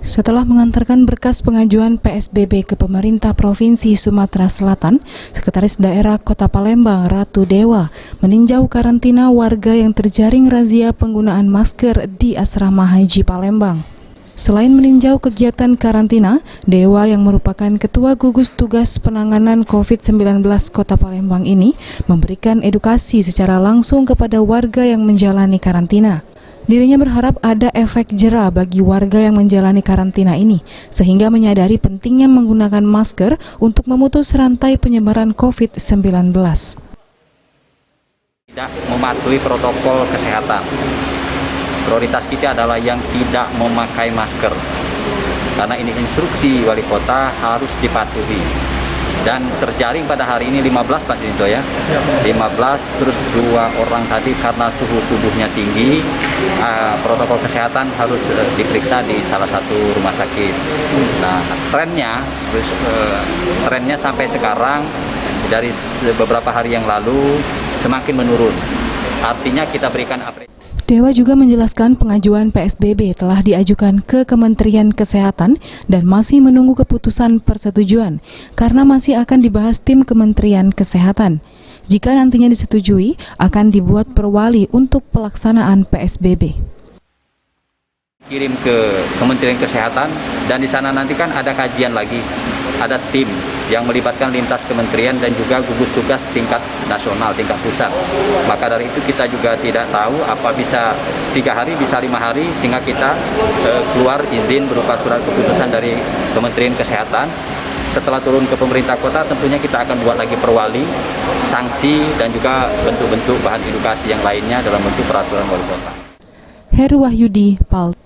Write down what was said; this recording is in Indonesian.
Setelah mengantarkan berkas pengajuan PSBB ke pemerintah Provinsi Sumatera Selatan, Sekretaris Daerah Kota Palembang Ratu Dewa meninjau karantina warga yang terjaring razia penggunaan masker di Asrama Haji Palembang. Selain meninjau kegiatan karantina, Dewa yang merupakan Ketua Gugus Tugas Penanganan COVID-19 Kota Palembang ini memberikan edukasi secara langsung kepada warga yang menjalani karantina. Dirinya berharap ada efek jera bagi warga yang menjalani karantina ini, sehingga menyadari pentingnya menggunakan masker untuk memutus rantai penyebaran COVID-19. Tidak mematuhi protokol kesehatan. Prioritas kita adalah yang tidak memakai masker, karena ini instruksi wali kota harus dipatuhi. Dan terjaring pada hari ini 15 Pak Junito ya, 15, terus 2 orang tadi karena suhu tubuhnya tinggi, protokol kesehatan harus diperiksa di salah satu rumah sakit. Nah, trennya sampai sekarang dari beberapa hari yang lalu semakin menurun. Artinya kita berikan apresiasi. Dewa juga menjelaskan pengajuan PSBB telah diajukan ke Kementerian Kesehatan dan masih menunggu keputusan persetujuan karena masih akan dibahas tim Kementerian Kesehatan. Jika nantinya disetujui, akan dibuat perwali untuk pelaksanaan PSBB. Kirim ke Kementerian Kesehatan dan di sana nanti kan ada kajian lagi, ada tim yang melibatkan lintas kementerian dan juga gugus tugas tingkat nasional, tingkat pusat. Maka dari itu kita juga tidak tahu apa bisa 3 hari, bisa 5 hari, sehingga kita keluar izin berupa surat keputusan dari Kementerian Kesehatan. Setelah turun ke pemerintah kota, tentunya kita akan buat lagi perwali, sanksi, dan juga bentuk-bentuk bahan edukasi yang lainnya dalam bentuk peraturan wali kota. Heru Wahyudi, PAL.